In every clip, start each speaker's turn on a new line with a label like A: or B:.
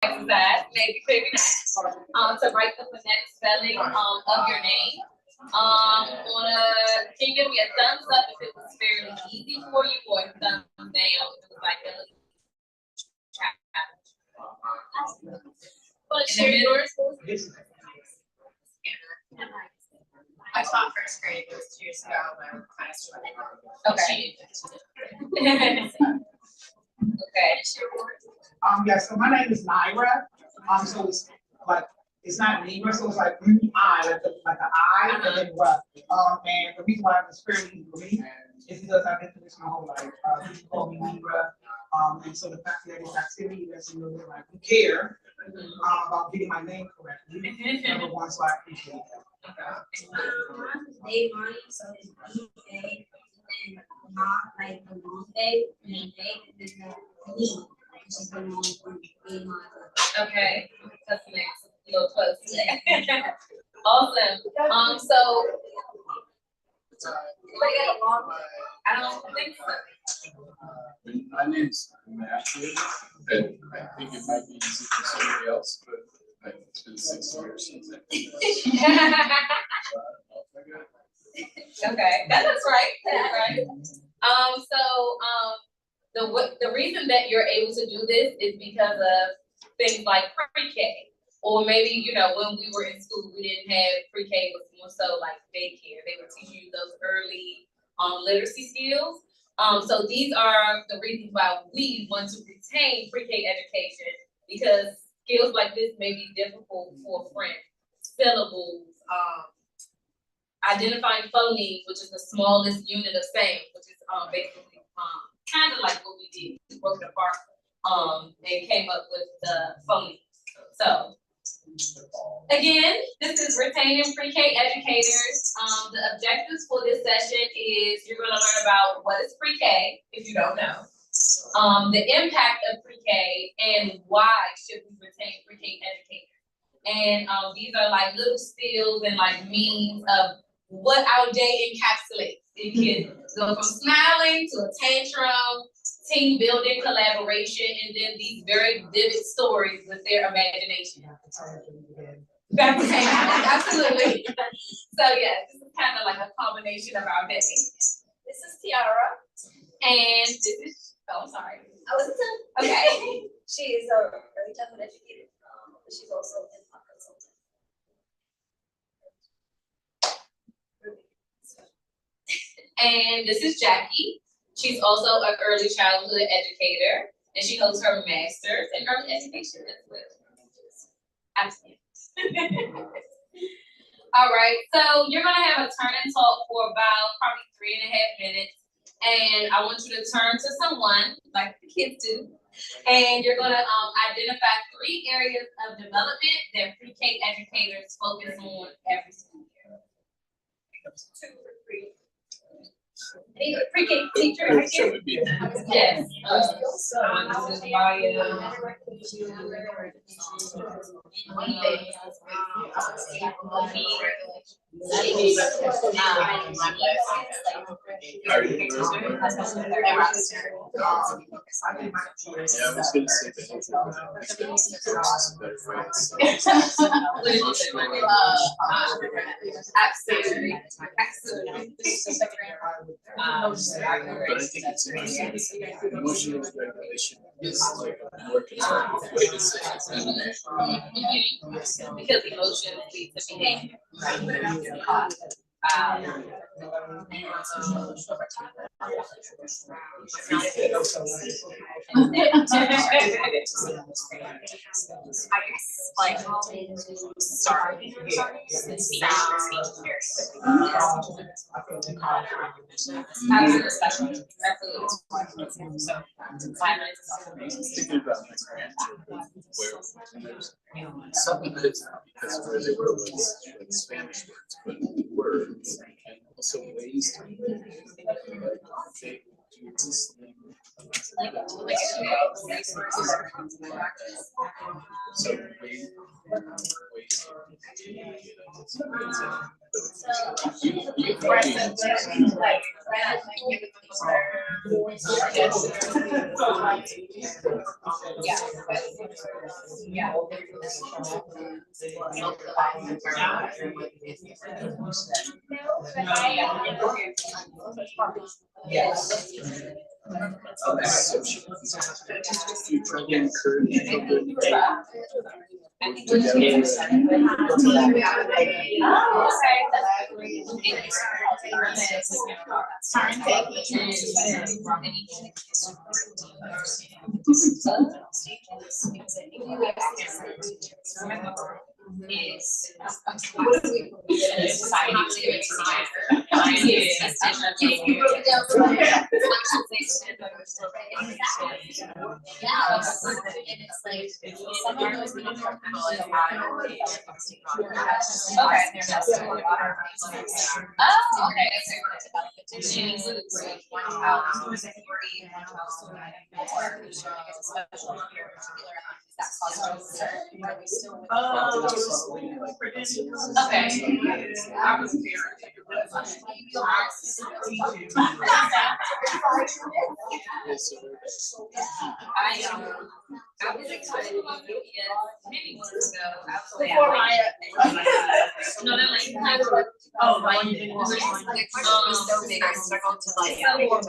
A: exercise, maybe not. To write the phonetic spelling of your name. Can you give me a thumbs up if it was fairly easy for you, or a thumbs down if it was like a challenge? But share yours.
B: I taught first grade. It was 2 years ago. My class.
A: Okay. Okay.
C: Yeah, so my name is Naira. So it's like it's not Nira, so it's like I, like the I, and then what. And the reason why it's fairly easy for me is because I've been through this my whole life. People call me Nira. And so the fact that this activity lets me know that like we care about getting my name correctly. Number one, so I appreciate that.
D: Day money, so it's D-A, and not like the long day, and then day is the me.
A: Okay, that's next. A little close today. Awesome. So I don't think so.
E: My name's Matthew, and I think it might be easy for somebody else, but it's been 6 years since
A: Okay, that's right. That's right. The reason that you're able to do this is because of things like pre-K, or maybe when we were in school we didn't have pre-K, it was more so like daycare. They were teaching you those early literacy skills. So these are the reasons why we want to retain pre-K education, because skills like this may be difficult for a friend. Syllables, identifying phonemes, which is the smallest unit of sound, which is basically kind of like what we did. We broke it apart and came up with the phonemes. So again, this is retaining pre-K educators. The objectives for this session is you're going to learn about what is pre-K, if you don't know, the impact of pre-K, and why should we retain pre-K educators. And these are like little stills and like memes of what our day encapsulates. It can go from smiling to a tantrum, team building, collaboration, and then these very vivid stories with their imagination. Absolutely. So yeah, this is kind of like a combination of our day. This is Tiara, and this is I'm sorry.
D: I was
A: okay.
D: She is a early childhood educator, but she's also in my consultant.
A: And this is Jackie. She's also an early childhood educator, and she holds her master's in early education as well. Absolutely. All right, so you're gonna have a turn and talk for about probably 3.5 minutes, and I want you to turn to someone like the kids do, and you're gonna identify 3 areas of development that pre-K educators focus on every school year. 2 or 3. Pre-K teacher, I guess. Yes. This is Maya.
E: Yeah, I was going to say
A: Absolutely.
E: But I think it's interesting. Emotional regulation is like a more constructive way to say it.
A: Because emotions lead to behavior.
B: Like sorry.
E: Thinking about my grandchildren, where some of it, because where they were was like Spanish words, but words and also ways to they do this thing. So ways
B: Yeah.
C: Yes.
E: Okay, so you try to encourage children.
A: I think
E: To
A: we
E: go
A: should get
E: to-
A: started.
B: Turn taking.
A: Is what do we society to inspire? You broke it down for me.
B: Yeah, and it's like, some of those people are
A: Oh, okay. Okay.
C: I was there.
A: I was excited about it, many months ago.
B: Before Maya.
A: No, no, like kind of like.
B: Oh, like, the question was so big, I struggled to like, I was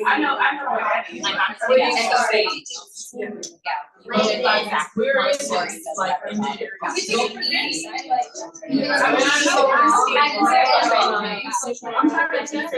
C: I know that.
B: like, I'm
A: Where you
B: saying,
A: started.
C: Where is it? Like in the area. I'm trying to teach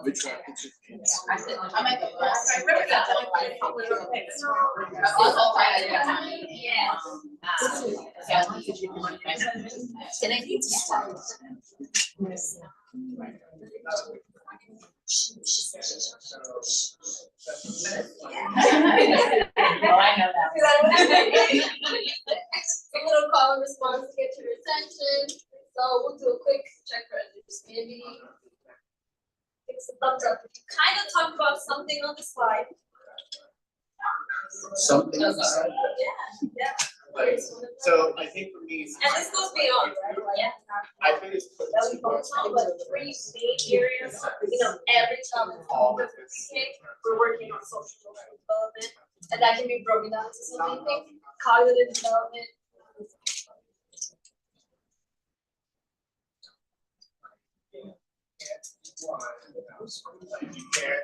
E: Which one?
B: I'm like, I remember that. And I need to start.
A: I know that.
F: A little call and response to get your attention. So we'll do a quick check for understanding. Give us a thumbs up. If you kind of talked about something on the slide.
E: Something.
F: Yeah.
G: So I think for me,
F: And this goes beyond, right? Like,
G: I think it's put
F: that we focus on, but three main areas, every child is all with pre-K, we're working on social development. And that can be broken down into so many things, cognitive development.
G: you can't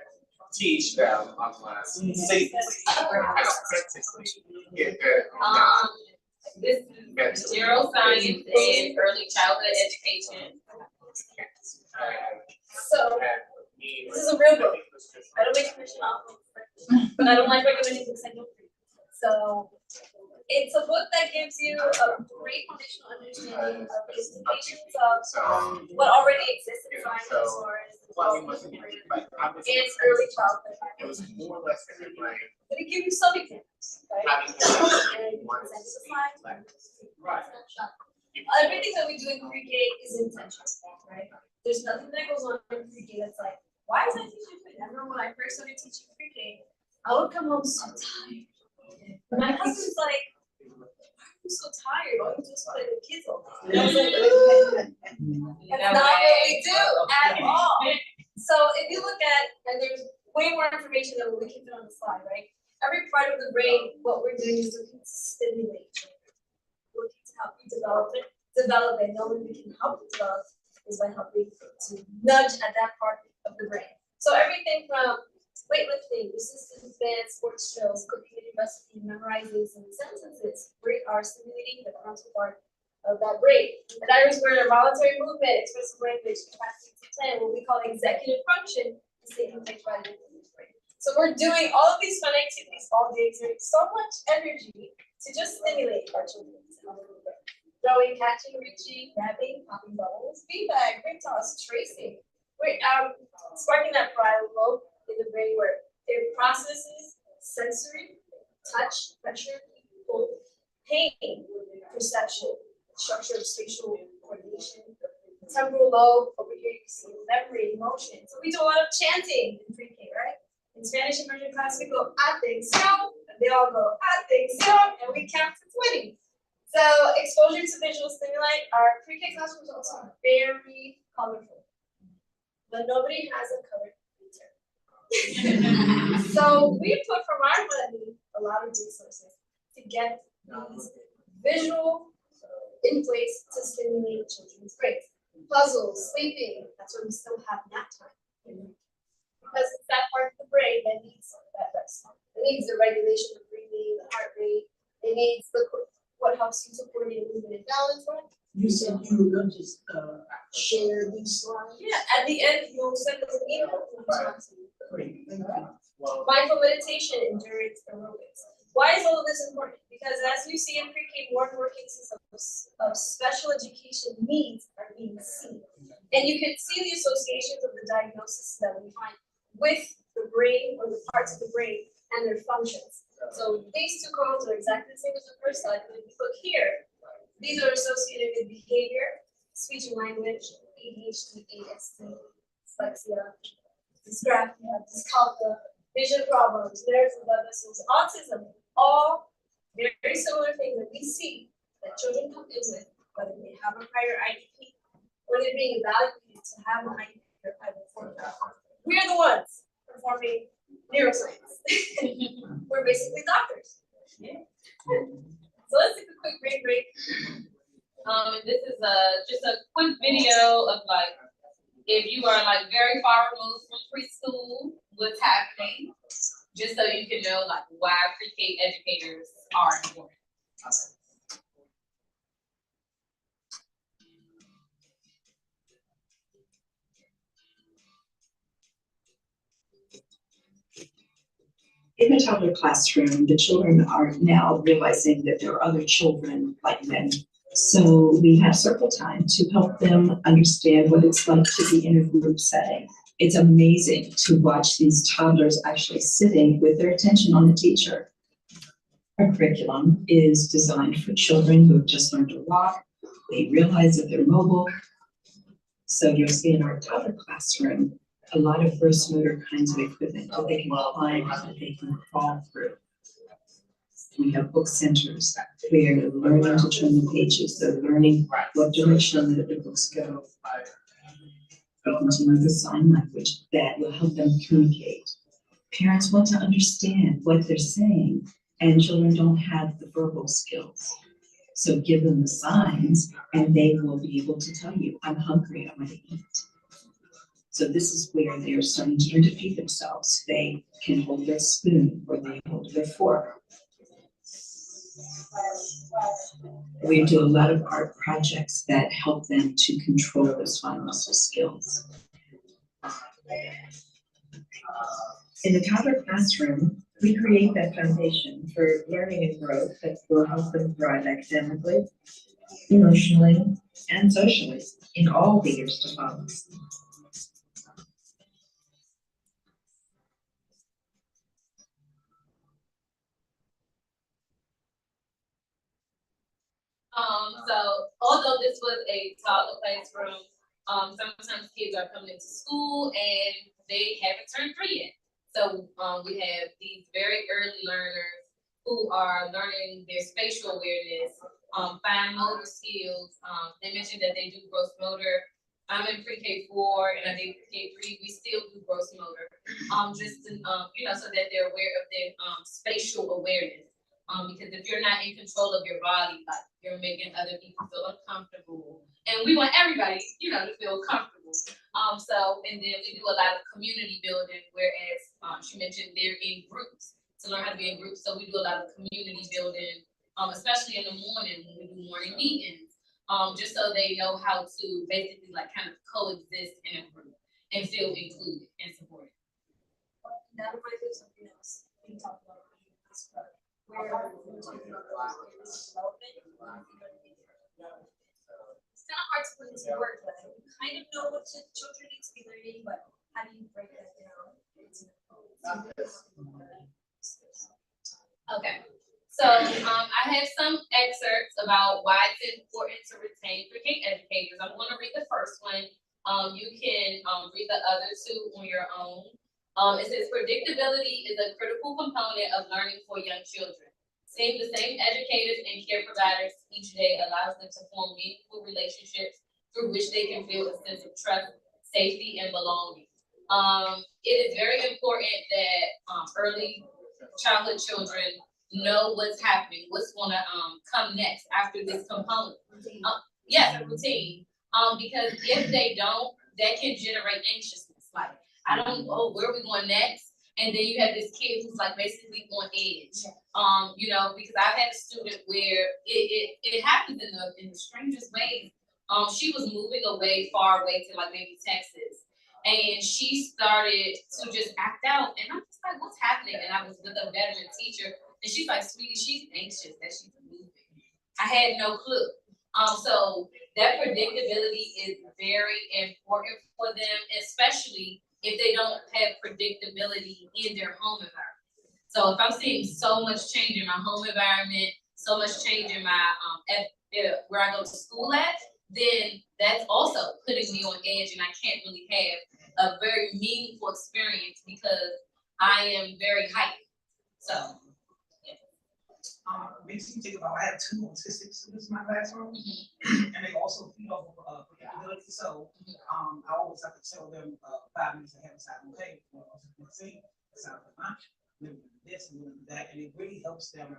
G: teach them unless safely and authentically get that.
A: This is neuroscience and early childhood education.
F: So this is a real book. I don't make commission off of it, but I don't like recommending books I don't read. So it's a book that gives you a great foundational understanding of the implications of what already exists in science as far as the development of brain and early childhood.
G: It was more or less like
F: But it gives you some examples, right?
G: having
F: And
G: one
F: present the slides.
G: right.
F: Everything that we do in pre-K is intentional, right? There's nothing that goes on in pre-K that's like, why is I teaching pre-K? I remember when I first started teaching pre-K, I would come home so tired. And my husband's like, why are you so tired? Why don't you just play with kids all day? And I was like, that's not what we do at all. So if you look at, and there's way more information than what we can put on the slide, right? Every part of the brain, what we're doing is looking to stimulate. Looking to help you develop it. The only way we can help you develop is by helping to nudge at that part of the brain. So everything from weightlifting, resistance bands, sports drills, cooking a recipe, memorizing some sentences, we are stimulating the frontal part of that brain. And that is where voluntary movement, expressive language, capacity to plan, what we call executive function, is taking place right in the brain. So we're doing all of these fun activities all day, exerting so much energy to just stimulate our children. Throwing, catching, reaching, grabbing, popping bubbles, feedback, ring toss, tracing. We're sparking that parietal lobe in the brain where It processes sensory, touch, pressure, pull, pain, perception, structure of spatial coordination, temporal lobe, over here you see memory, emotion. So we do a lot of chanting in pre-K, right? In Spanish immersion class, we go atención, and they all go atención, and we count to 20. So exposure to visual stimuli, our pre-K classrooms are also very colorful, but nobody has a colored printer. So we put from our money a lot of resources to get these visual in place to stimulate children's brains. Puzzles, sleeping, that's why we still have nap time. Because it's that part of the brain that needs that rest. It needs the regulation of breathing, the heart rate. It needs what helps you to coordinate movement and balance, right?
C: You said you were going to share these slides?
F: Yeah, at the end, you'll send us an email.
C: Great, thank you.
F: Mindful meditation, endurance, aerobics. Why is all of this important? Because as you see in pre-K, more and more cases of special education needs are being seen. And you can see the associations of the diagnosis that we find with the brain or the parts of the brain and their functions. So these two columns are exactly the same as the first slide, but if you look here, these are associated with behavior, speech and language, ADHD, ASD, dyslexia, dysgraphia, dyscalculia, vision problems, nerves and blood vessels, autism, all very similar things that we see that children come in with, whether they have a prior IDP or they're being evaluated to have an IDP or private formula. We're the ones performing neuroscience. We're basically doctors. Yeah. So let's take a quick break.
A: This is just a quick video of like, if you are like very far removed from preschool, what's happening, just so you can know like why pre-K educators are important.
H: In the toddler classroom, the children are now realizing that there are other children like them. So we have circle time to help them understand what it's like to be in a group setting. It's amazing to watch these toddlers actually sitting with their attention on the teacher. Our curriculum is designed for children who have just learned to walk. They realize that they're mobile. So you'll see in our toddler classroom, a lot of gross motor kinds of equipment that they can climb, that they can crawl through. We have book centers where they're learning to turn the pages, they're learning what direction the books go. We continue the sign language that will help them communicate. Parents want to understand what they're saying, and children don't have the verbal skills. So give them the signs, and they will be able to tell you, I'm hungry, I want to eat. So this is where they're starting to learn to feed themselves. They can hold their spoon or they hold their fork. We do a lot of art projects that help them to control those fine muscle skills. In the toddler classroom, we create that foundation for learning and growth that will help them thrive academically, emotionally, and socially in all the years to follow.
A: So although this was a toddler classroom, sometimes kids are coming into school and they haven't turned 3 yet. So we have these very early learners who are learning their spatial awareness, fine motor skills. They mentioned that they do gross motor. I'm in pre-K 4 and I did pre-K 3. We still do gross motor, just to, so that they're aware of their spatial awareness. Because if you're not in control of your body, like you're making other people feel uncomfortable. And we want everybody, to feel comfortable. And then we do a lot of community building, whereas she mentioned they're in groups to learn how to be in groups. So we do a lot of community building, especially in the morning when we do morning meetings, just so they know how to basically like kind of coexist in a group and feel included and supported.
F: That reminds me of something else we talked about this part. Where we're talking about development. It's kind of hard to put into words, but you kind of know what children need to be learning, but how do you break that down?
A: Okay, so I have some excerpts about why it's important to retain pre-K educators. I'm going to read the first one. You can read the other two on your own. It says predictability is a critical component of learning for young children. Seeing the same educators and care providers each day allows them to form meaningful relationships through which they can feel a sense of trust, safety, and belonging. It is very important that early childhood children know what's happening, what's gonna come next after this component. Yes, a routine. Because if they don't, that can generate anxiousness. Like, I don't know where we going next. And then you have this kid who's like basically on edge. You know, because I've had a student where it happens in the strangest ways. She was moving far away to like maybe Texas. And she started to just act out. And I'm just like, what's happening? And I was with a veteran teacher. And she's like, sweetie, she's anxious that she's moving. I had no clue. So that predictability is very important for them, especially if they don't have predictability in their home environment. So if I'm seeing so much change in my home environment, so much change in my where I go to school at, then that's also putting me on edge, and I can't really have a very meaningful experience because I am very heightened. So, yeah.
C: Makes me think about, I have 2 autistic students in my classroom, and they also feed off of predictability. So, I always have to tell them 5 minutes ahead of time, okay, it's not much, this and that, and it really helps them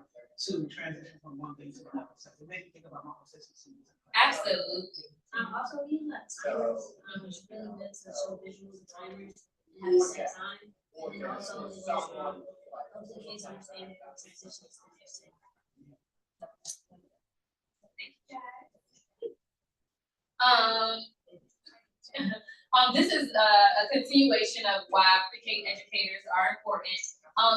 C: to transition from one thing to another. So it makes me think about my autistic students.
A: Absolutely.
D: Also, we have timers, it's really good to show visuals and timers and have a set time. And then also, it just helps the kids understand the transitions that they're saying.
A: This is a continuation of why pre-K educators are important.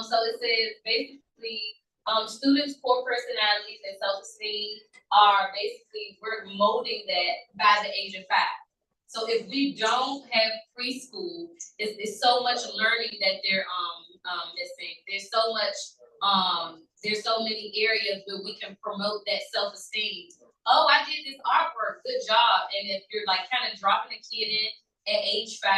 A: So it says basically, students' core personalities and self-esteem are basically, we're molding that by the age of 5. So if we don't have preschool, it's so much learning that they're missing. There's so many areas where we can promote that self-esteem. Oh, I did this artwork, good job. And if you're like kind of dropping a kid in at age 5,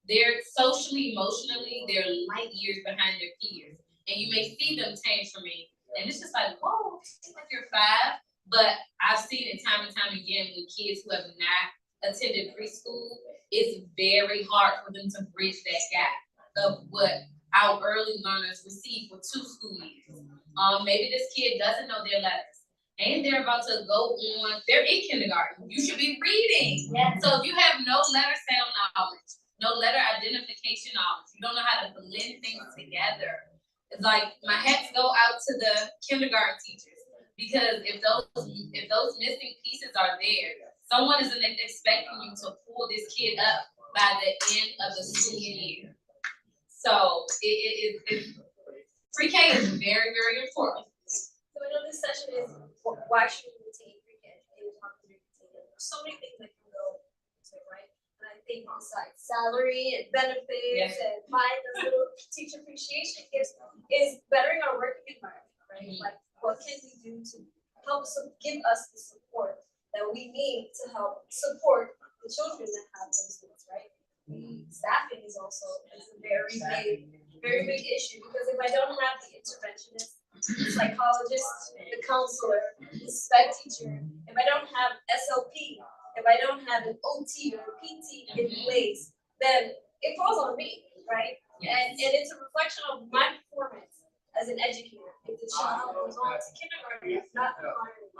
A: they're socially, emotionally, they're light years behind their peers. And you may see them tantruming. And it's just like, whoa, it's like you're 5. But I've seen it time and time again with kids who have not attended preschool. It's very hard for them to bridge that gap of what our early learners receive for 2 school years. Maybe this kid doesn't know their letters. And they're about to go on, they're in kindergarten. You should be reading. Yeah. So if you have no letter sound knowledge, no letter identification knowledge, you don't know how to blend things together. It's like my hats go out to the kindergarten teachers, because if those missing pieces are there, someone isn't expecting you to pull this kid up by the end of the school year. So pre-K is very, very important.
F: So I know this session is why should we retain pre-K educators? There's so many things that can go into it, right? And I think besides salary and benefits and buying the little teacher appreciation gifts is bettering our working environment, right? Like, what can we do to help give us the support that we need to help support the children that have those needs, right? Staffing is also a very big issue, because if I don't have the interventionist, the psychologist, the counselor, the sped teacher, if I don't have SLP, if I don't have an OT or a PT in place, then it falls on me, right? And it's a reflection of my performance as an educator. If the child goes on to kindergarten, it's not acquiring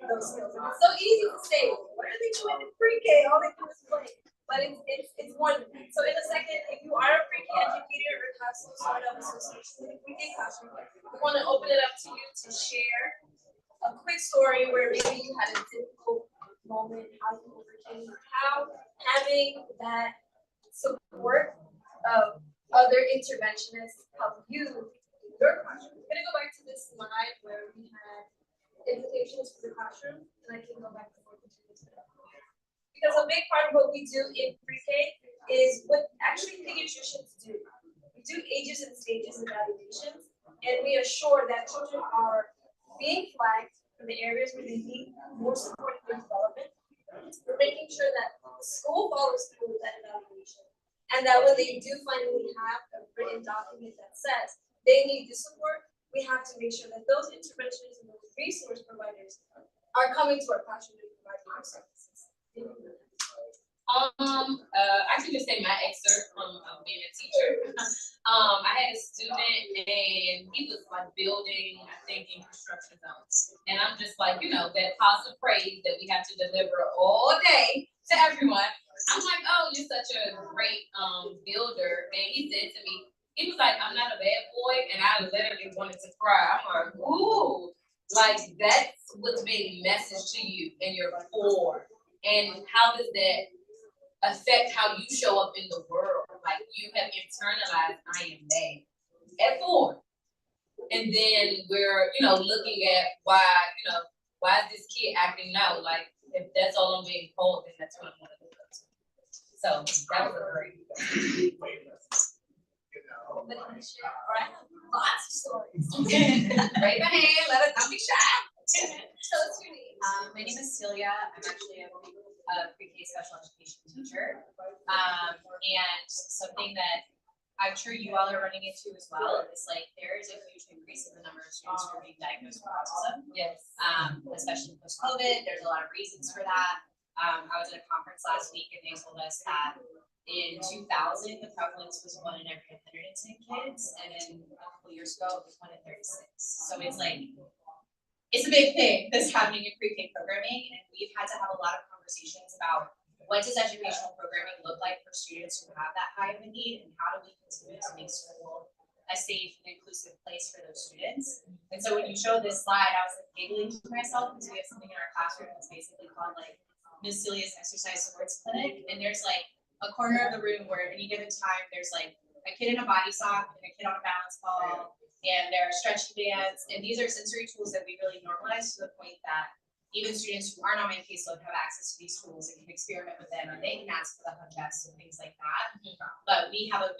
F: those skills. And it's so easy to say, what are they doing in pre-K? All they do is play. But it's one. So in a second, if you are a pre-K educator or have some sort of association with pre-K classroom, we want to open it up to you to share a quick story where maybe you had a difficult moment, how you overcame, or how having that support of other interventionists help you in your classroom. I'm gonna go back to this slide where we had invitations for the classroom, and I can go back and forth between the two. Because a big part of what we do in pre-K is what actually pediatricians do. We do ages and stages evaluations, and we assure that children are being flagged for the areas where they need more support in their development. We're making sure that the school follows through with that evaluation, and that when they do finally have a written document that says they need this support, we have to make sure that those interventionists and those resource providers are coming to our classroom and providing our services.
A: I can just say my excerpt from being a teacher. I had a student and he was like building, I think, in construction zones. And I'm just like, you know, that positive praise that we have to deliver all day to everyone. I'm like, oh, you're such a great builder. And he said to me, he was like, I'm not a bad boy. And I literally wanted to cry. I'm like, ooh, like that's what's being messaged to you and you're 4. And how does that affect how you show up in the world? Like you have internalized I am bad at 4. And then we're, you know, looking at why, you know, why is this kid acting out? Like if that's all I'm being told, then that's what I'm gonna do. So that was a great
F: Lots of stories.
A: raise a hand, let us not be shy.
F: So what's your name?
B: My name is Celia. I'm actually a pre-K special education teacher. And something that I'm sure you all are running into as well is like there is a huge increase in the number of students who are being diagnosed with autism.
A: Yes.
B: Especially post-COVID. There's a lot of reasons for that. I was at a conference last week and they told us that in 2000, the prevalence was 1 in every 110 kids, and then a couple years ago, it was 1 in 36. So it's like, it's a big thing that's happening in pre-K programming, and we've had to have a lot of conversations about what does educational programming look like for students who have that high of a need, and how do we continue to make school a safe and inclusive place for those students. And so when you showed this slide, I was like giggling to myself because we have something in our classroom that's basically called like Miss Celia's Exercise Sports Clinic, and there's like a corner of the room where at any given time there's like a kid in a body sock and a kid on a balance ball, and there are stretching bands, and these are sensory tools that we really normalize to the point that even students who aren't on my caseload have access to these tools and can experiment with them, and they can ask for the hug vest and things like that. But we have 4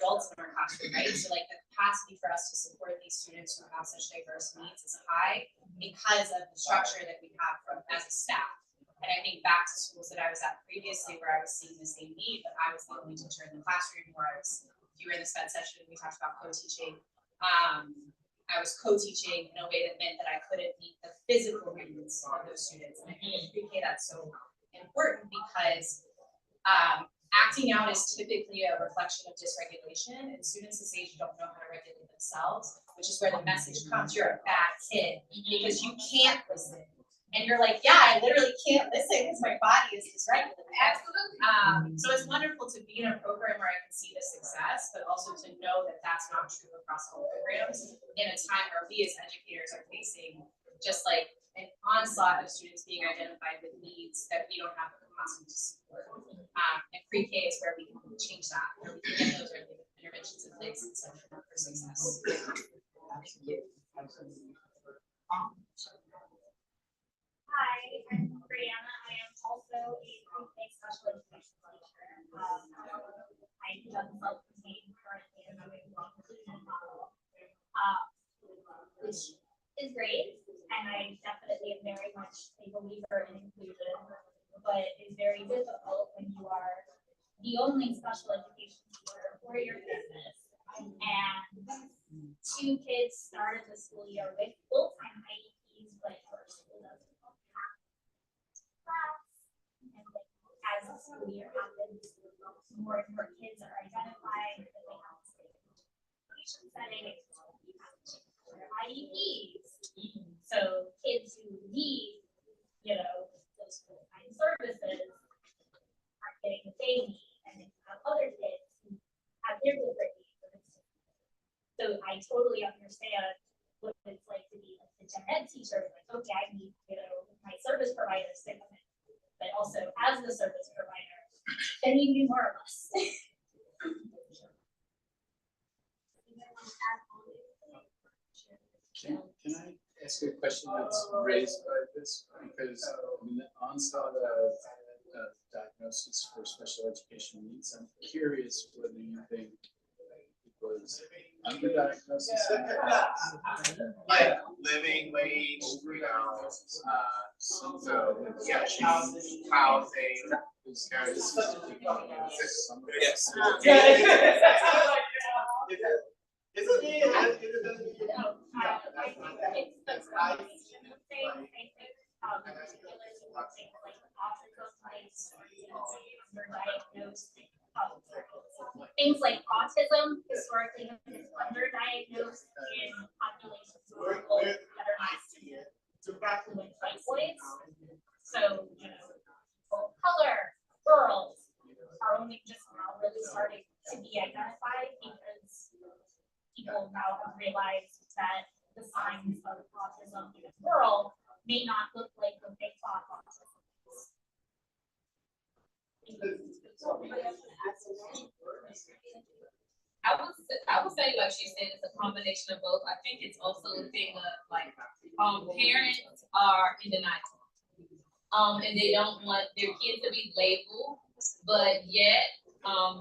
B: adults in our classroom, right? So like the capacity for us to support these students who have such diverse needs is high because of the structure that we have as a staff. And I think back to schools that I was at previously where I was seeing the same need, but I was the only teacher in the classroom, or if you were in the SPED session, we talked about co-teaching. I was co-teaching in a way that meant that I couldn't meet the physical needs of those students. And I think in pre-K that's so important because acting out is typically a reflection of dysregulation, and students this age don't know how to regulate themselves, which is where the message comes, you're a bad kid because you can't listen. And you're like, yeah, I literally can't listen because my body is dysregulated.
A: Absolutely.
B: So it's wonderful to be in a program where I can see the success, but also to know that that's not true across all programs in a time where we as educators are facing just like an onslaught of students being identified with needs that we don't have the capacity to support. And pre-K is where we can change that, where we can get those early interventions in place and set them up for success. Thank you.
I: Hi, I'm Brianna. I am also a pre-K special education teacher. I done self-contained currently and I'm in inclusion model, which is great. And I definitely am very much a believer in inclusion, but it's very difficult when you are the only special education teacher for your business. And 2 kids started the school year with full-time IEPs, but your school doesn't class, and like, as the school year happens, more and more kids are identified that they have to stay in the education setting, you have to change their IEPs. So kids who need, those full-time services aren't getting what they need, and then you have other kids who have their different needs. So I totally understand what it's like to be a gen ed teacher. Like, okay, I need, my service providers to come in. But also, as the service provider, then you need more of us.
E: Can I ask you a question that's raised by this? Because I mean, the onslaught of diagnosis diagnosis for special education needs. I'm curious whether you think it was underdiagnosis in the past.
G: Like living wage, you know, so, yeah, housing.
E: Yes.
I: Things like autism historically have been underdiagnosed in populations who are old that are not with isolates. So, you know, people of color, girls are only just now really starting to be identified because people now have realized that the signs of autism in a girl may not look like what they thought autism was.
A: I would say, like she said, it's a combination of both. I think it's also a thing of like, parents are in denial. And they don't want their kids to be labeled, but yet,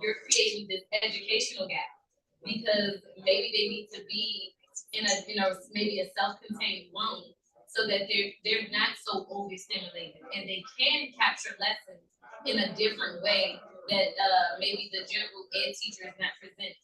A: you're creating this educational gap because maybe they need to be in a maybe a self-contained room so that they're not so overstimulated and they can capture lessons in a different way that maybe the general ed teacher is not presenting.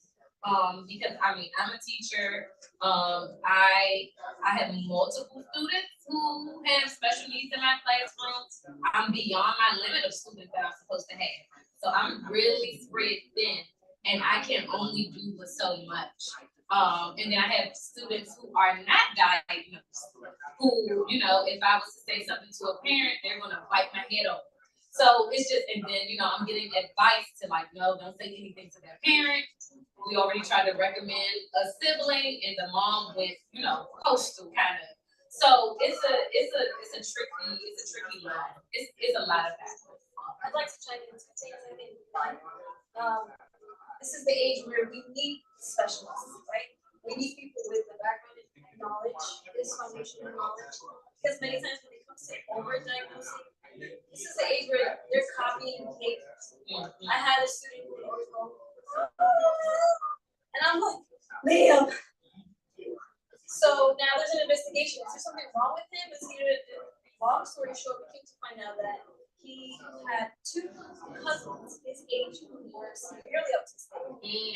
A: Because I mean, I'm a teacher. I have multiple students who have special needs in my classroom. I'm beyond my limit of students that I'm supposed to have. So I'm really spread thin, and I can only do with so much. And then I have students who are not diagnosed, who, you know, if I was to say something to a parent, they're gonna bite my head off. So it's just, and then, you know, I'm getting advice to like, no, don't say anything to their parent. We already tried to recommend a sibling, and the mom went, you know, coastal kind of. So it's a tricky line. It's a lot of that.
F: I'd like to chime in to say something fun. This is the age where we need specialists, right? We need people with the background and knowledge, this foundational knowledge. Because many times when it comes to overdiagnosing, this is the age where they're copying papers. I had a student who always go, and I'm like, ma'am. So now there's an investigation. Is there something wrong with him? Is he long story short, we came to find out that he had two cousins his age who were severely autistic,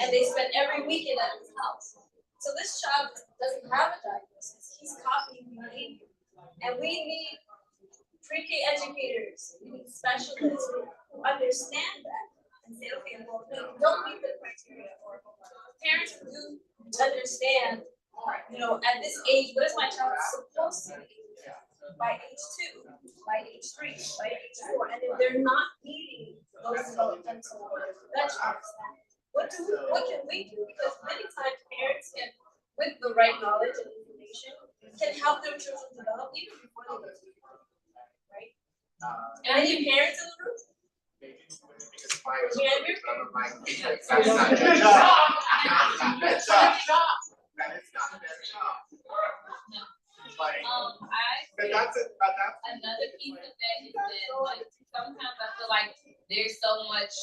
F: and they spent every weekend at his house. So this child doesn't have a diagnosis. He's copying behavior, and we need pre-K educators, we need specialists who understand that and say, okay, well, no, don't meet the criteria, or parents who do understand, you know, at this age, what is my child supposed to be? By age 2, by age 3, by age 4, and if they're not meeting those developmental benchmarks, what can we do? Because many times parents can, with the right knowledge and information, can help their children develop even before they go to school, right? And I need parents in the room. Yeah,
G: That's not their job. That's not their job. That is not their job. Like, that's
A: Another piece of that is that like, sometimes I feel like there's so much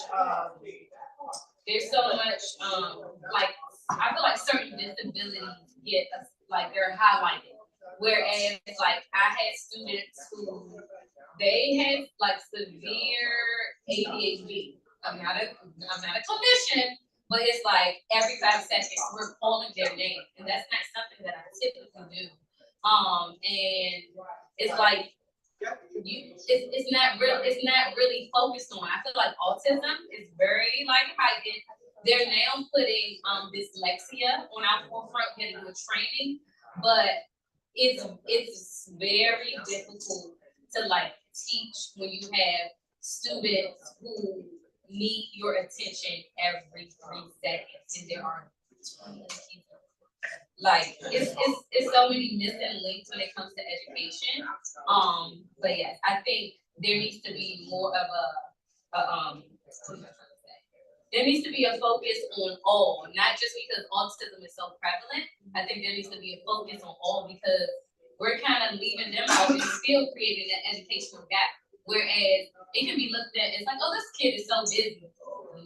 A: like I feel like certain disabilities get like they're highlighted. Whereas like I had students who they had like severe ADHD. I'm not a clinician, but it's like every 5 seconds we're calling their name, and that's not something that I typically do. And it's like it's not really focused on. I feel like autism is very like heightened. They're now putting dyslexia on our forefront, getting with training, but it's very difficult to like teach when you have students who need your attention every 3 seconds, and there are 20 people. Like it's so many missing links when it comes to education. But yes, I think there needs to be more of there needs to be a focus on all, not just because autism is so prevalent. I think there needs to be a focus on all because we're kind of leaving them out and still creating an educational gap Whereas it can be looked at as like, oh, this kid is so busy.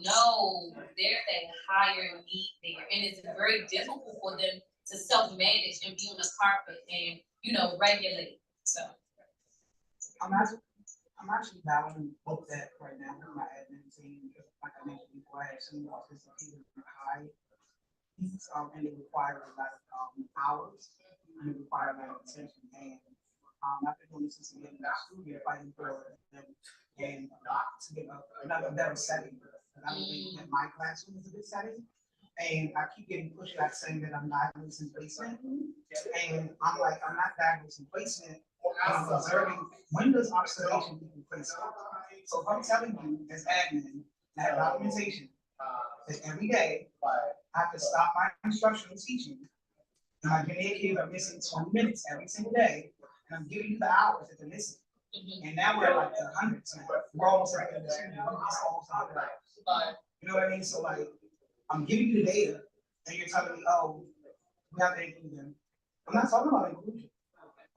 A: No, there's a higher need there, and it's very difficult for them to self-manage and be on the carpet and, you know, regulate. So
C: I'm actually battling with that right now with my admin team. Like I mentioned before, I have some autistic people with high needs, and they require a lot of hours, and they require a lot of attention. And I've been doing this since the beginning of the school year, fighting for them and to get another better setting. Because I don't think that my classroom is a good setting. And I keep getting pushback saying that I'm diagnosed in placement. And I'm like, I'm not diagnosed in placement. I'm observing when does observation equal placement. So if I'm telling you as admin, I have documentation that every day I have to stop my instructional teaching. And my junior kids are missing 20 minutes every single day. And I'm giving you the hours that they're missing. And now we're at like the hundreds now. We're almost at the you know what I mean? So like, I'm giving you the data, and you're telling me, oh, we have to include them. I'm not talking about inclusion.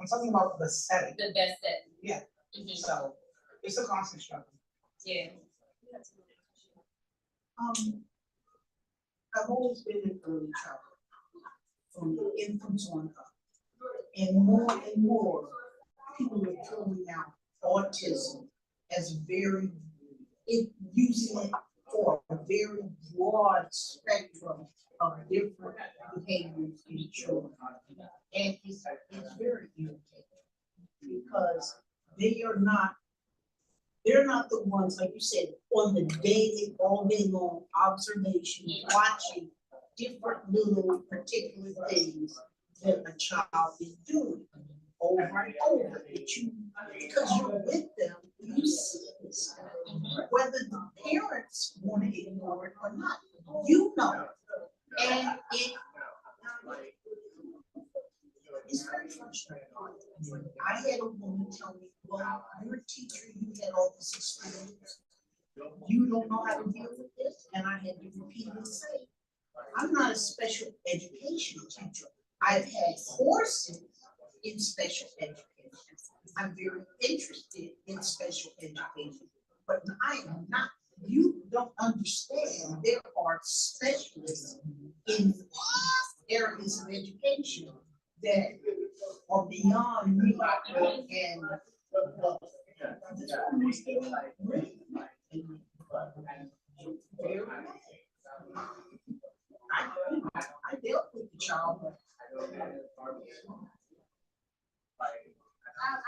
C: I'm talking about the setting.
A: the best set.
C: Yeah. So it's a constant struggle.
A: Yeah.
J: I've always been in early childhood, from the infants on up. And more people are throwing out autism as using it for a very broad spectrum of different behaviors in children. And it's very irritating because they're not the ones, like you said, on the daily, all day long observation, watching different little particular things that a child is doing over and over. Because you're with them, you see this stuff. Whether the parents want to ignore it or not, you know. And it's very frustrating. I had a woman tell me, well, you're a teacher, you had all this experience. You don't know how to deal with this? And I had to repeatedly say, I'm not a special education teacher. I've had courses in special education. I'm very interested in special education, but I am not. You don't understand. There are specialists in areas of education that are beyond me. And this one was getting really I dealt with the child.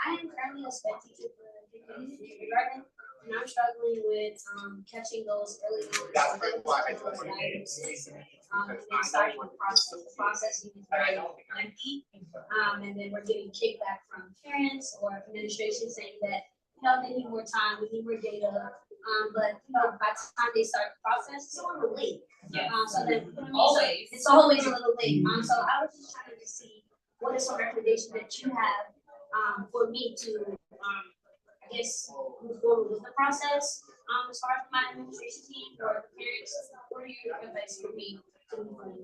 D: I am currently a sped teacher for kindergarten, and I'm struggling with catching those early diagnoses, and then starting the process. The process is very lengthy, and then we're getting kickback from parents or administration saying that, you know, they need more time, we need more data. But you know, by the time they start the process, it's a little late.
A: Yeah.
D: So then
A: Always.
D: it's always a little late. So I was just trying to see what is some recommendation that you have for me to I guess move forward with the process as far as my administration team or the parents. What are your advice for me to move forward?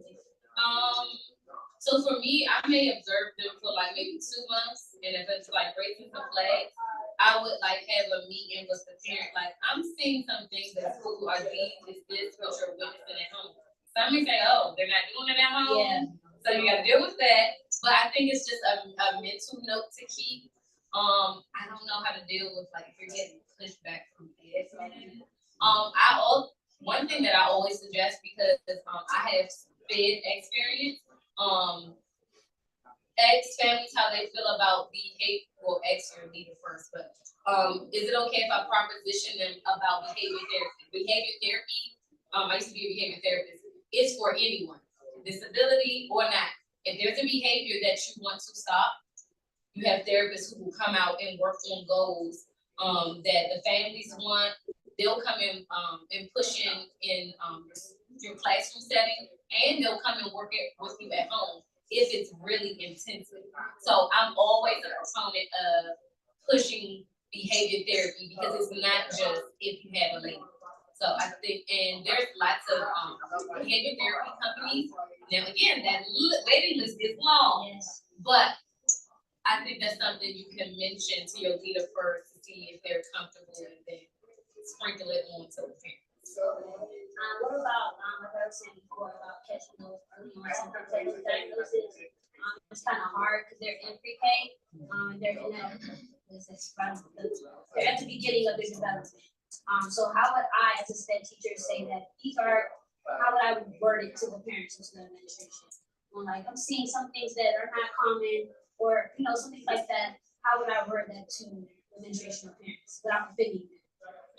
A: So for me, I may observe them for like maybe 2 months, and if it's like raising some flags, I would like have a meeting with the parent. Like, I'm seeing some things at school. Are these is this what you're witnessing at home? Some may say, oh, they're not doing it at home. Yeah. So you got to deal with that. But I think it's just a mental note to keep. I don't know how to deal with like if you're getting pushed back from kids. One thing that I always suggest, because I have sped experience. Ask families how they feel about behavior. Well, ask your leader first, but is it okay if I proposition them about behavior therapy? Behavior therapy, I used to be a behavior therapist. It's for anyone, disability or not. If there's a behavior that you want to stop, you have therapists who will come out and work on goals that the families want. They'll come in and push in your classroom setting, and they'll come and work it with you at home if it's really intensive. So I'm always a proponent of pushing behavior therapy because it's not just if you have a label. So I think, and there's lots of behavior therapy companies. Now again, that waiting list is long, but I think that's something you can mention to your leader first to see if they're comfortable, and then sprinkle it on to the parents.
D: What about, like I was saying before, about catching those early onset diagnosis? It's kind of hard because they're in pre-K, and they're in that, they're at the beginning of their development. So how would I, as a STEM teacher, say that these are, how would I word it to the parents and to the administration? Like, I'm seeing some things that are not common, or, you know, something like that. How would I word that to the administration or parents without offending them?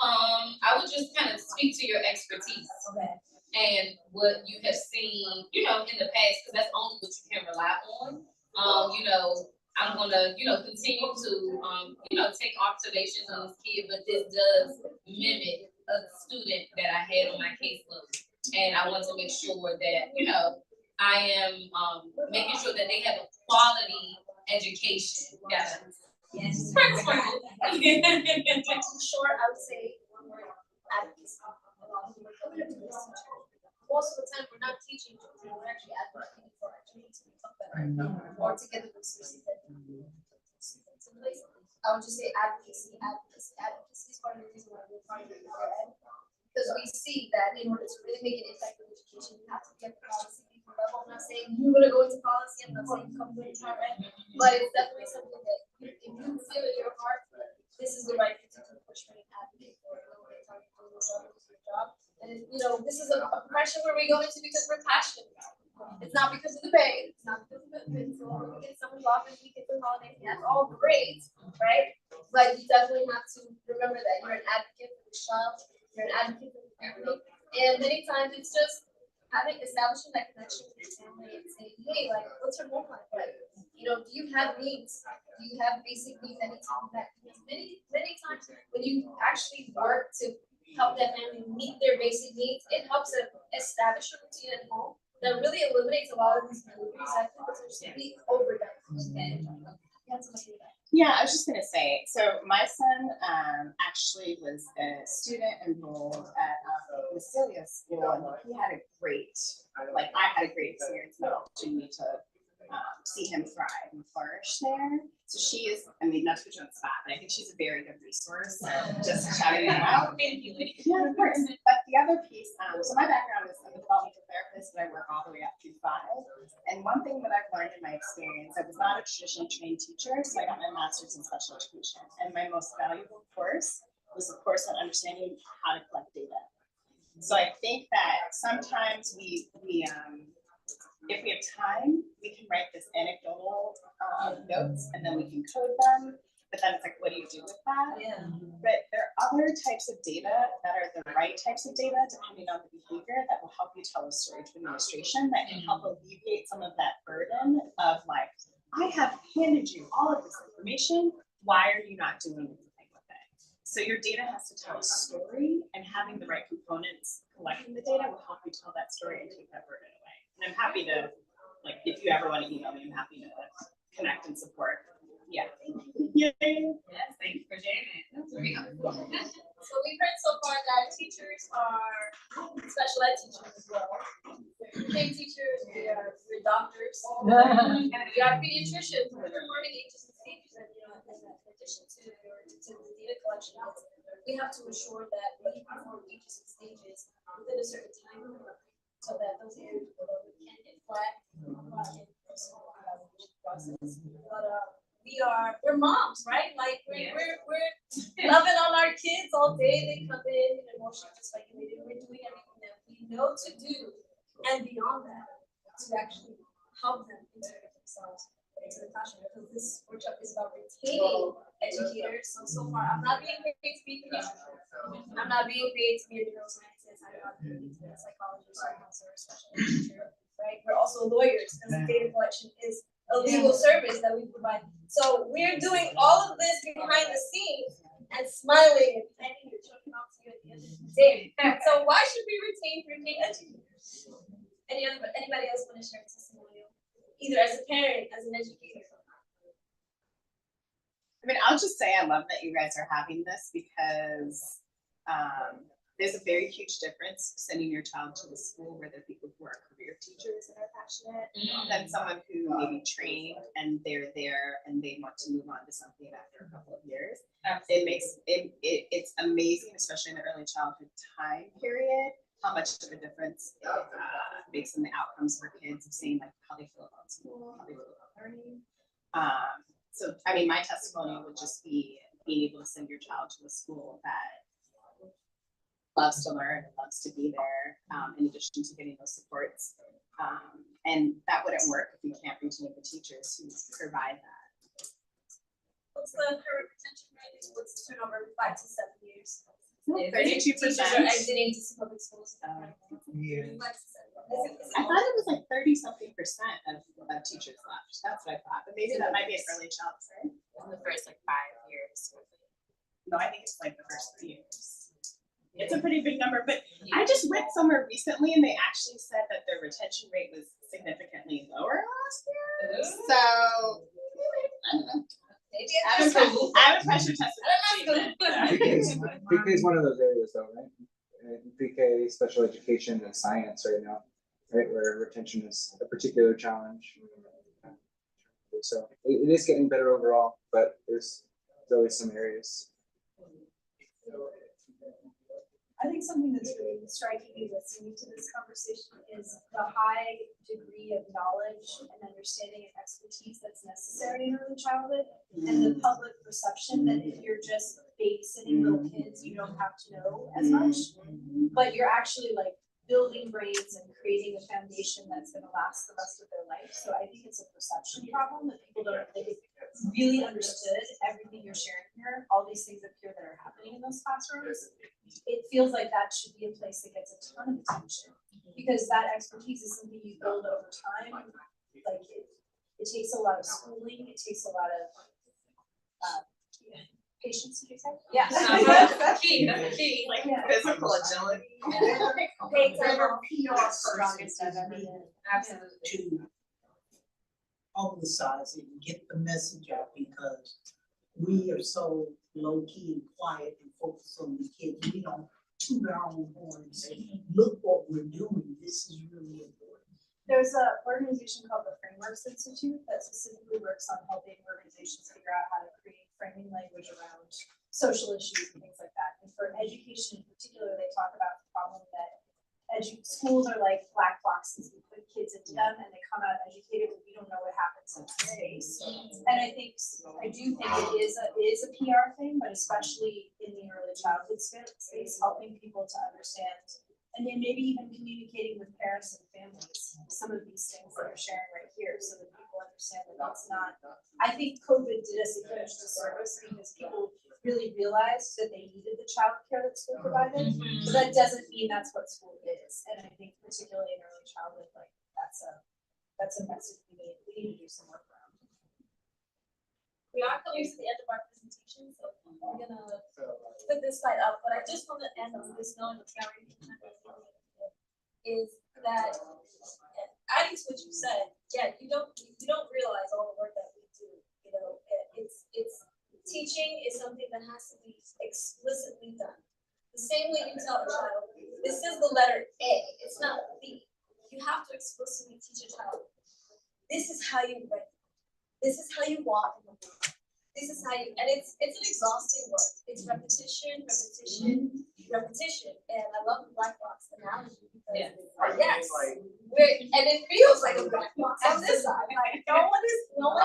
A: I would just kind of speak to your expertise.
D: Okay.
A: And what you have seen, you know, in the past, because that's only what you can rely on. You know, I'm gonna, you know, continue to, you know, take observations on this kid, but this does mimic a student that I had on my caseload. And I want to make sure that, you know, I am making sure that they have a quality education. Yeah.
D: Yes.
F: Short, I would say one word, advocacy. Most of the time, we're not teaching children, we're actually advocating for our children to become better, or to get the resources that they need. I would just say advocacy is part of the reason why we're trying to do that. Because we see that in order to really make an impact in education, you have to get the policy people level. I'm not saying you're gonna go into policy, I'm not saying come to HR, but it's definitely something that if you feel in your heart, this is the right thing to push for and advocate for. And you know, this is a profession where we go into because we're passionate. It's not because of the pay, it's not because of the benefits, or we get someone's off and we get the holidays, that's all great, right? But you definitely have to remember that you're an advocate for the child, you're an advocate for the family, and many times it's just establishing that connection with your family and saying, hey, like, what's your home life like? You know, do you have needs? Do you have basic needs? Anytime that many times when you actually work to help that family meet their basic needs, it helps them establish a routine at home that really eliminates a lot of these behaviors that could potentially be overdone. Okay.
K: Yeah, I was just gonna say, so my son actually was a student enrolled at Massilia School, and he had a great, like I had a great experience and opportunity to see him thrive and flourish there. So she is, I mean, not to put you on the spot, but I think she's a very good resource. Just shouting that out. Yeah, of course. But the other piece, so my background is I'm a developmental therapist, but I work all the way up through 5. And one thing that I've learned in my experience, I was not a traditionally trained teacher, so I got my master's in special education. And my most valuable course was, of course, on understanding how to collect data. So I think that sometimes we if we have time, we can write this anecdotal notes and then we can code them. But then it's like, what do you do with that?
F: Yeah.
K: But there are other types of data that are the right types of data, depending on the behavior, that will help you tell a story to administration that can help alleviate some of that burden of like, I have handed you all of this information. Why are you not doing anything with it? So your data has to tell a story, and having the right components collecting the data will help you tell that story and take that burden away. And I'm happy to, like, if you ever want to email me, I'm happy to connect and support. Yeah. Yay.
A: Yes, thank you for sharing it. That's very helpful.
F: So we've heard so far that teachers are special ed teachers as well. We're teachers, we're doctors, we are pediatricians, we're performing ages and stages, and you know, in addition to the data collection, we have to ensure that we perform ages and stages within a certain time limit, so that those areas can inflect in personal process. But we're moms, right? Like we're loving on our kids all day. They come in emotionally dysregulated. We're doing everything that we know to do, and beyond that, to actually help them integrate themselves into the classroom. Because this workshop is about retaining educators. So far, I'm not being paid to be a pediatrician. I'm not being paid to be a neuroscientist. I'm not being paid to be a psychologist or a special ed teacher. Right? We're also lawyers, because data collection is a legal service that we provide. So we're doing all of this behind the scenes and smiling and handing your children off to you at the end of the day. So why should we retain pre-K educators? Anybody else want to share a testimonial? Either as a parent, as an educator.
K: I mean, I'll just say I love that you guys are having this because there's a very huge difference sending your child to a school where there are people who are career teachers that are passionate than someone who maybe trained and they're there and they want to move on to something after a couple of years. It makes it's amazing, especially in the early childhood time period, how much of a difference it makes in the outcomes for kids of seeing like how they feel about school, how they feel about learning. So I mean, my testimony would just be being able to send your child to a school that loves to learn, loves to be there, in addition to getting those supports. And that wouldn't work if you can't retain the teachers who provide that.
F: What's the current retention rate? What's the turnover 5 to 7 years?
K: 32%.
F: Teachers are exiting to public schools.
C: Yeah.
F: 5 to 7.
K: I thought it was like 30-something% of teachers left. That's what I thought, but maybe that might be an early childhood.
B: In the first like 5 years.
K: No, I think it's like the first 3 years. It's a pretty big number, but I just read somewhere recently and they actually said that their retention rate was significantly lower last year. So, I don't know.
F: Maybe
K: I have a pressure test.
L: PK is one of those areas though, right? PK, special education and science right now, right, where retention is a particular challenge. So it is getting better overall, but there's always some areas.
F: I think something that's really striking me listening to this conversation is the high degree of knowledge and understanding and expertise that's necessary in early childhood, and the public perception that if you're just babysitting little kids, you don't have to know as much, but you're actually like building brains and creating a foundation that's gonna last the rest of their life. So I think it's a perception problem that people don't think it's really understood everything you're sharing here, all these things up here that are happening in those classrooms. It feels like that should be a place that gets a ton of attention, because that expertise is something you build over time. Like it takes a lot of schooling, it takes a lot of patience, did you say?
A: Yeah. That's key, that's key.
K: Like
F: Yeah.
K: physical agility.
F: They
J: Whatever PR
F: strongest
J: person
F: I've ever
J: is
F: been.
A: Absolutely.
J: to publicize it and get the message out, because we are so low key and quiet and focused on the kids. We don't toot our own horn and say, look what we're doing. This is really important.
F: There's an organization called the Frameworks Institute that specifically works on helping organizations figure out how to create framing language around social issues and things like that. And for education in particular, they talk about the problem that schools are like black boxes. We put kids into them and they come out educated, but we don't know what happens in that space. And I do think it is a PR thing, but especially in the early childhood space, helping people to understand, and then maybe even communicating with parents and families, some of these things that you're sharing right here, so that people understand that that's not. I think COVID did us a huge disservice because people really realized that they needed the childcare that school provided, but that doesn't mean that's what school is. And I think particularly in early childhood, like that's a message we need to do some work around. We are coming to the end of our presentation, so we're gonna put this slide up, but I just want to end on this note of carrying is that adding to what you said, yeah, you don't realize all the work that we do. You know, it's teaching is something that has to be explicitly done. The same way you tell a child, this is the letter A, it's not B. You have to explicitly teach a child, this is how you write, this is how you walk in the world. This is how you, and it's an exhausting work. It's repetition, and I love the black box analogy because yes, and it feels like a black box on this side. Like no one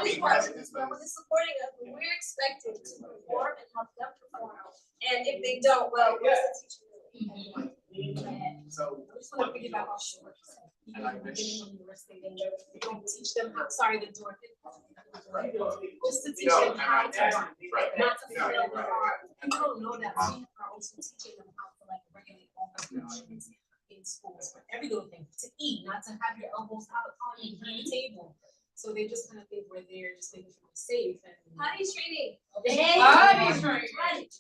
F: is watching us, no one is supporting us. But we're expected to perform and help them perform. And if they don't, well, where's the teacher?
G: So
F: I just want to piggyback off short.
G: And I wish-
F: When you were thinking, you don't teach them how, sorry, the door.
G: Right.
F: Just to teach
G: No,
F: them how to run,
G: right.
F: not to
G: No,
F: feel
G: right.
F: hard. People don't know that we are also teaching them how to like regulate all the functions in schools for every little thing, to eat, not to have your elbows out on the table. So they just kind of think we're there just making sure we're safe and.
A: Potty training.
F: Hey.
A: Potty training.